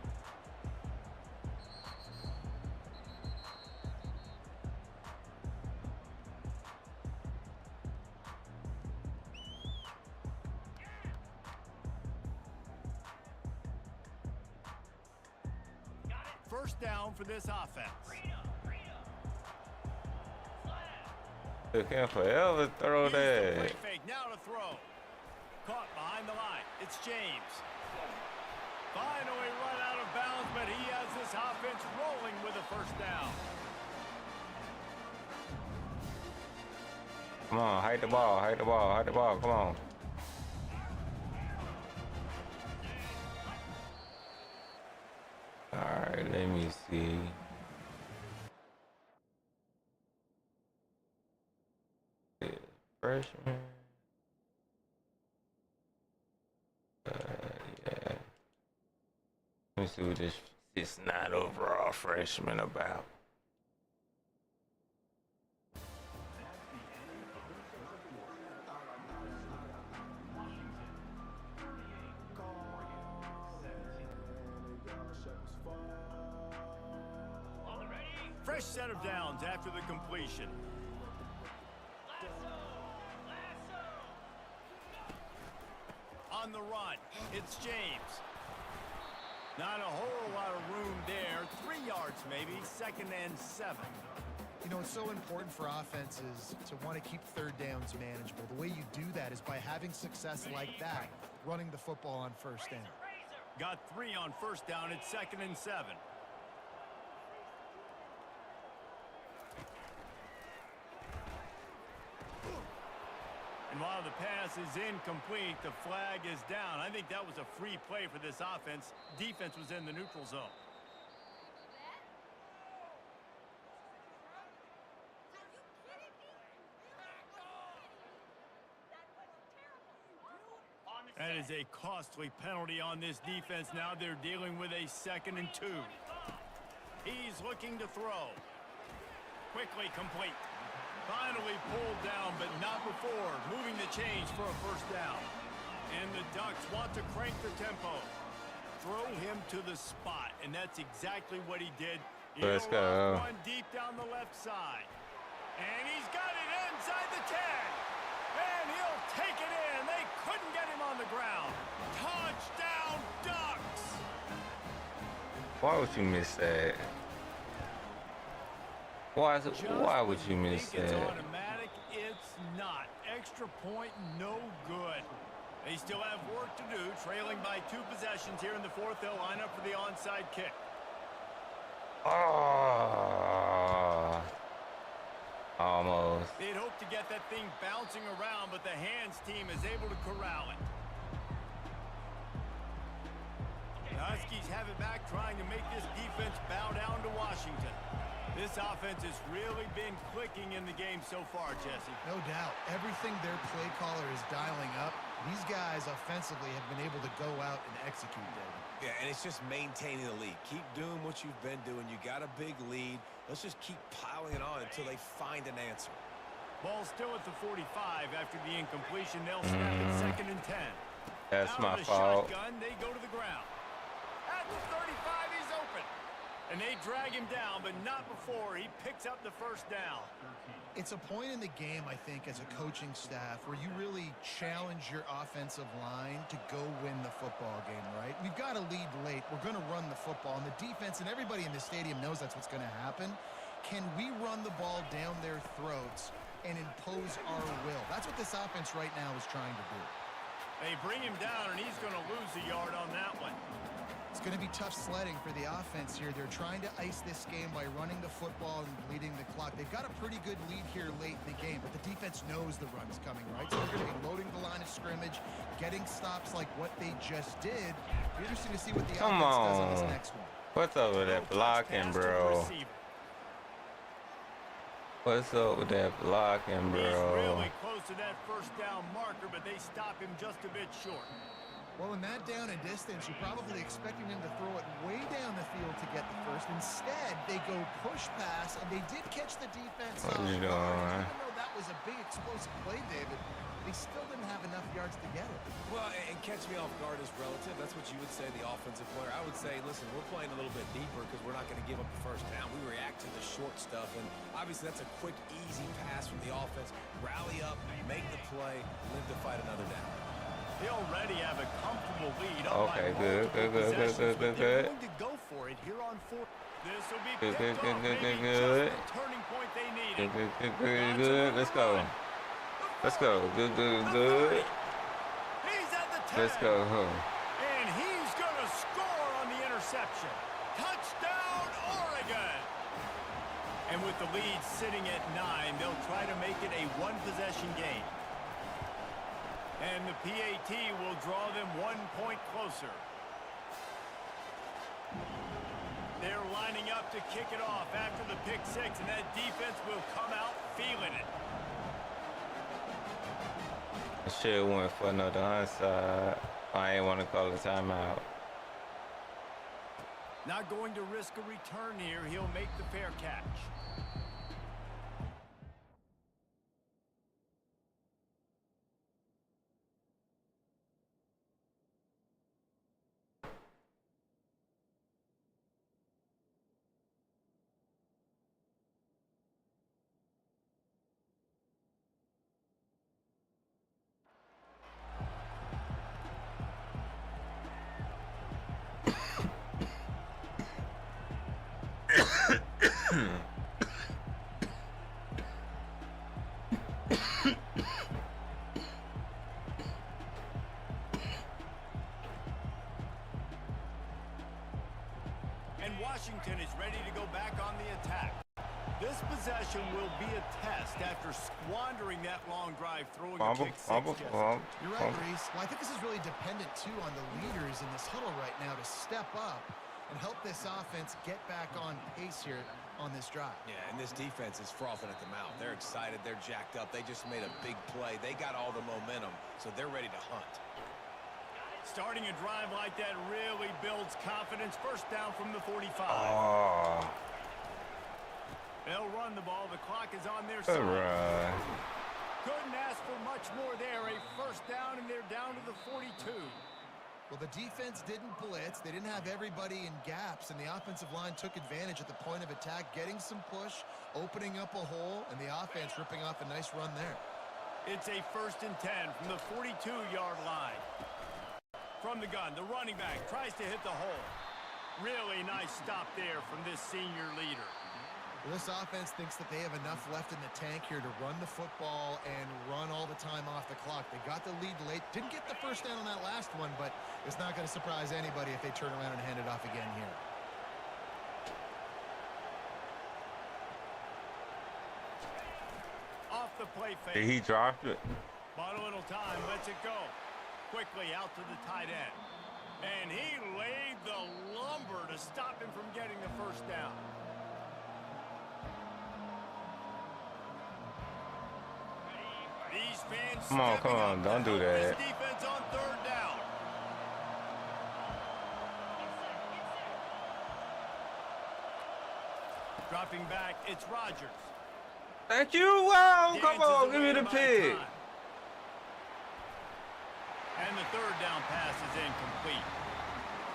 First down for this offense. They can't forever throw that. Play fake now to throw. Caught behind the line. It's James. Finally run out of bounds, but he has this offense rolling with a first down. Come on, hide the ball, hide the ball, hide the ball, come on. All right, let me see. Yeah, freshman. Yeah. Let me see what this not overall freshman about. Fresh set of downs after the completion. On the run, it's James. Not a whole lot of room there. 3 yards maybe, 2nd and 7. You know, it's so important for offenses to want to keep third downs manageable. The way you do that is by having success like that, running the football on first down. Got 3 on first down at 2nd and 7. And while the pass is incomplete, the flag is down. I think that was a free play for this offense. Defense was in the neutral zone. That is a costly penalty on this defense. Now they're dealing with a 2nd and 2. He's looking to throw. Quickly complete. Finally pulled down, but not before. Moving the chains for a first down. And the Ducks want to crank the tempo. Throw him to the spot, and that's exactly what he did. Let's go. One deep down the left side. And he's got it inside the 10. And he'll take it in. They couldn't get him on the ground. Touchdown, Ducks! Why would you miss that? Why would you miss that? It's automatic. It's not. Extra point, no good. They still have work to do, trailing by 2 possessions here in the 4th. They'll line up for the onside kick. Oh, almost. They'd hope to get that thing bouncing around, but the hands team is able to corral it. The Huskies have it back, trying to make this defense bow down to Washington. This offense has really been clicking in the game so far, Jesse. No doubt. Everything their play caller is dialing up, these guys offensively have been able to go out and execute, David. Yeah, and it's just maintaining the lead. Keep doing what you've been doing. You got a big lead. Let's just keep piling it on until they find an answer. Ball still at the 45 after the incompletion. They'll snap it 2nd and 10. That's Out my of the fault. Shotgun, they go to the ground. At the 35, he's open. And they drag him down, but not before he picks up the first down. It's a point in the game, I think, as a coaching staff where you really challenge your offensive line to go win the football game, right? We've got to lead late. We're going to run the football, and the defense and everybody in the stadium knows that's what's going to happen. Can we run the ball down their throats and impose our will? That's what this offense right now is trying to do. They bring him down, and he's going to lose a yard on that one. It's going to be tough sledding for the offense here. They're trying to ice this game by running the football and bleeding the clock. They've got a pretty good lead here late in the game, but the defense knows the run's coming, right? So they're going to be loading the line of scrimmage, getting stops like what they just did. It'll be interesting to see what the offense does on this next one. What's up with that blocking, bro? What's up with that blocking, bro? He's really close to that first down marker, but they stop him just a bit short. Well, in that down and distance, you're probably expecting them to throw it way down the field to get the first. Instead, they go push pass, and they did catch the defense off guard. Even though that was a big explosive play, David, they still didn't have enough yards to get it. Well, and catch me off guard is relative. That's what you would say, the offensive player. I would say, listen, we're playing a little bit deeper because we're not going to give up the first down. We react to the short stuff, and obviously that's a quick, easy pass from the offense. Rally up, make the play, live to fight another down. They already have a comfortable lead. Okay, good. They're going to go for it here on fourth. This will be picked off. Maybe just the turning point they needed. Good. Let's go. Let's go. Good. He's at the 10. Let's go. And he's going to score on the interception. Touchdown, Oregon. And with the lead sitting at 9, they'll try to make it a one-possession game. And the PAT will draw them 1 point closer. They're lining up to kick it off after the pick six, and that defense will come out feeling it. I should have went for another onside. I ain't want to call a timeout. Not going to risk a return here. He'll make the fair catch. And Washington is ready to go back on the attack. This possession will be a test after squandering that long drive throwing a kick six. You're right, Reese. Well, I think this is really dependent, too, on the leaders in this huddle right now to step up and help this offense get back on pace here on this drive. Yeah, and this defense is frothing at the mouth. They're excited. They're jacked up. They just made a big play. They got all the momentum, so they're ready to hunt. Starting a drive like that really builds confidence. First down from the 45. Oh. They'll run the ball. The clock is on their side. Right. Couldn't ask for much more there. A first down, and they're down to the 42. Well, the defense didn't blitz. They didn't have everybody in gaps, and the offensive line took advantage at the point of attack, getting some push, opening up a hole, and the offense ripping off a nice run there. It's a 1st and 10 from the 42-yard line. From the gun, the running back tries to hit the hole. Really nice stop there from this senior leader. Well, this offense thinks that they have enough left in the tank here to run the football and run all the time off the clock. They got the lead late. Didn't get the first down on that last one, but it's not going to surprise anybody if they turn around and hand it off again here. Off the play fake. Did he drop it? Bought a little time, lets it go. Quickly out to the tight end. And he laid the lumber to stop him from getting the first down. These fans Come on, don't do that. This defense on 3rd down. Dropping back, it's Rodgers. Thank you. Wow, come on, give me the pick. And the 3rd down pass is incomplete.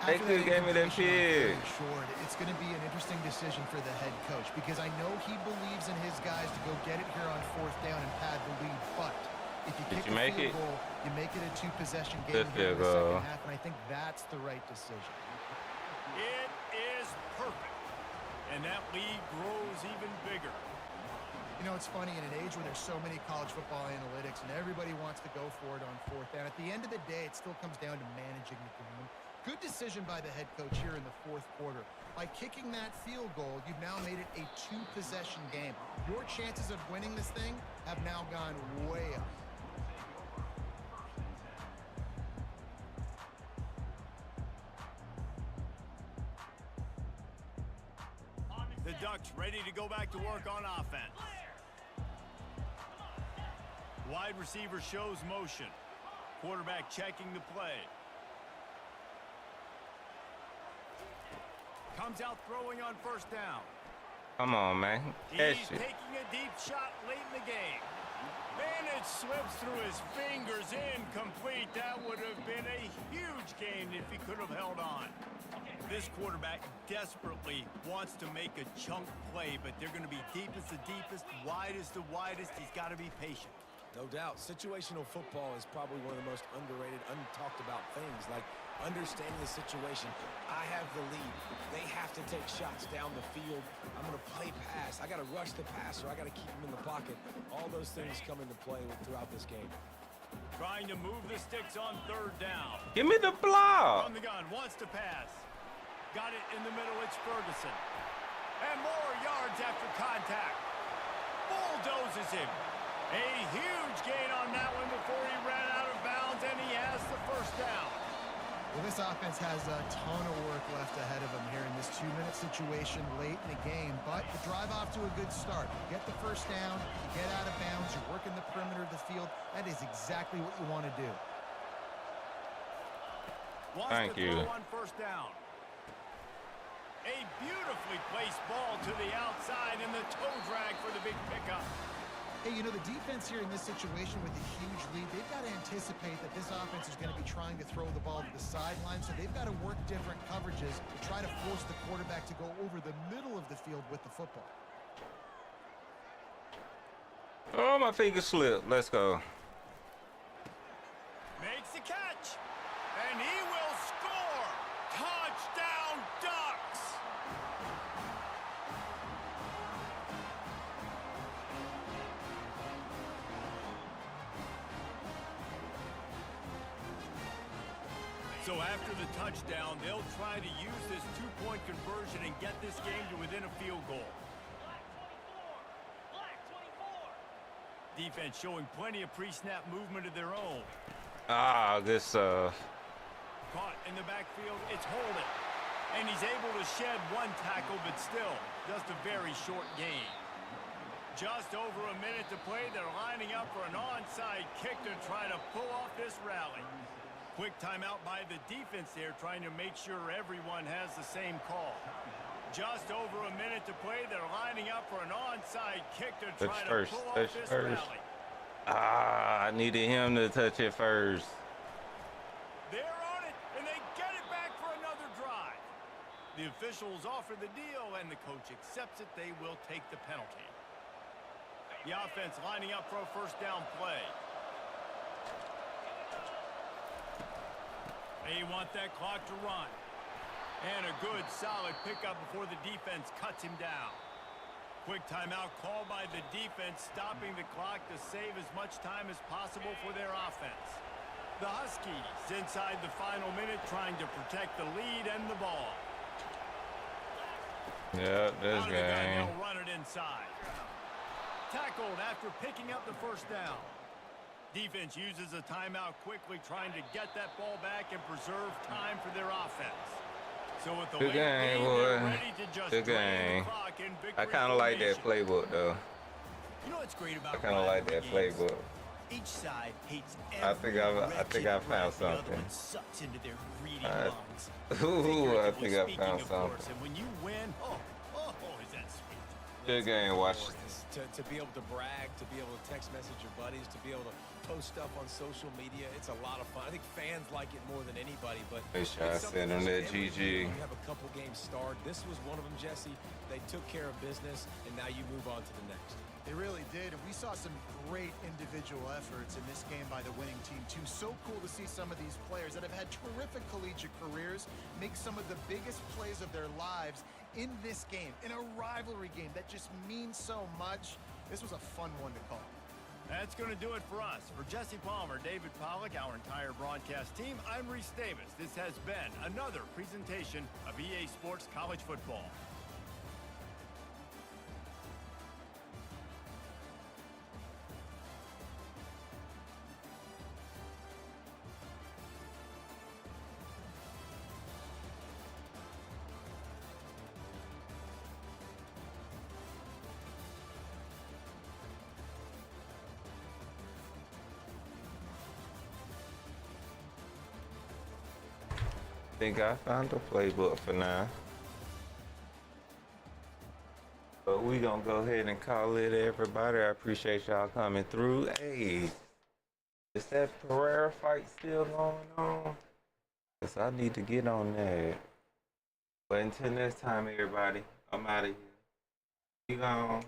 They After could give me that incompletion on pick. third short, it's going to be an interesting decision for the head coach because I know he believes in his guys to go get it here on fourth down and pad the lead. But if you kick a field goal, you make it a two-possession game here in the second half, and I think that's the right decision. It is perfect. And that lead grows even bigger. You know, it's funny, in an age where there's so many college football analytics and everybody wants to go for it on fourth down, at the end of the day, it still comes down to managing the game. Good decision by the head coach here in the fourth quarter. By kicking that field goal, you've now made it a two-possession game. Your chances of winning this thing have now gone way up. The Ducks ready to go back to work on offense. Wide receiver shows motion. Quarterback checking the play. Comes out throwing on first down. Come on, man. He's taking a deep shot late in the game. And it slips through his fingers, incomplete. That would have been a huge gain if he could have held on. This quarterback desperately wants to make a chunk play, but they're going to be deepest the deepest, widest the widest. He's got to be patient. No doubt. Situational football is probably one of the most underrated, untalked about things. Like understanding the situation. I have the lead. They have to take shots down the field. I'm going to play pass. I got to rush the passer. I got to keep him in the pocket. All those things come into play throughout this game. Trying to move the sticks on third down. Give me the block. From the gun, wants to pass. Got it in the middle, it's Ferguson. And more yards after contact. Bulldozes him. A huge gain on that one before he ran out of bounds, and he has the first down. Well, this offense has a ton of work left ahead of them here in this 2-minute situation late in the game, but the drive off to a good start. You get the first down, you get out of bounds, you're working the perimeter of the field. That is exactly what you want to do. Thank you. On first down. A beautifully placed ball to the outside, and the toe drag for the big pickup. Hey, you know, the defense here in this situation with a huge lead, they've got to anticipate that this offense is going to be trying to throw the ball to the sideline, so they've got to work different coverages to try to force the quarterback to go over the middle of the field with the football. Oh, my finger slipped. Let's go. Makes the catch, and he will score. Touchdown, Ducks! So after the touchdown, they'll try to use this two-point conversion and get this game to within a field goal. Defense showing plenty of pre-snap movement of their own. Ah, good stuff. Caught in the backfield, it's Holden. And he's able to shed one tackle, but still, just a very short gain. Just over a minute to play. They're lining up for an onside kick to try to pull off this rally. Quick timeout by the defense there, trying to make sure everyone has the same call. Just over a minute to play. They're lining up for an onside kick to try to pull off this rally. Ah, I needed him to touch it first. They're on it, and they get it back for another drive. The officials offer the deal, and the coach accepts it. They will take the penalty. The offense lining up for a first down play. They want that clock to run. And a good, solid pickup before the defense cuts him down. Quick timeout called by the defense, stopping the clock to save as much time as possible for their offense. The Huskies inside the final minute trying to protect the lead and the ball. Yeah, this game. They'll run it inside. Tackled after picking up the first down. Defense uses a timeout quickly, trying to get that ball back and preserve time for their offense. So with the good game, boy. Good game. I kind of like that playbook, though. You know what's great about I kind of like that playbook. Each side hates I think I found something. Sucks into their greedy lungs. Ooh, I think I found something. And when you win, oh, is that sweet? Good game, Washington. To be able to brag, to be able to text message your buddies, to be able to post stuff on social media, it's a lot of fun. I think fans like it more than anybody, but Make sure I send them that GG. You have a couple games starred. This was one of them, Jesse. They took care of business, and now you move on to the next. They really did, and we saw some great individual efforts in this game by the winning team, too. So cool to see some of these players that have had terrific collegiate careers make some of the biggest plays of their lives in this game, in a rivalry game that just means so much. This was a fun one to call. That's going to do it for us. For Jesse Palmer, David Pollack, our entire broadcast team, I'm Reese Davis. This has been another presentation of EA Sports College Football. Think I found the playbook for now. But we gonna go ahead and call it, everybody. I appreciate y'all coming through. Hey, is that Pereira fight still going on? Cause I need to get on that. But until next time, everybody, I'm out of here. You gone.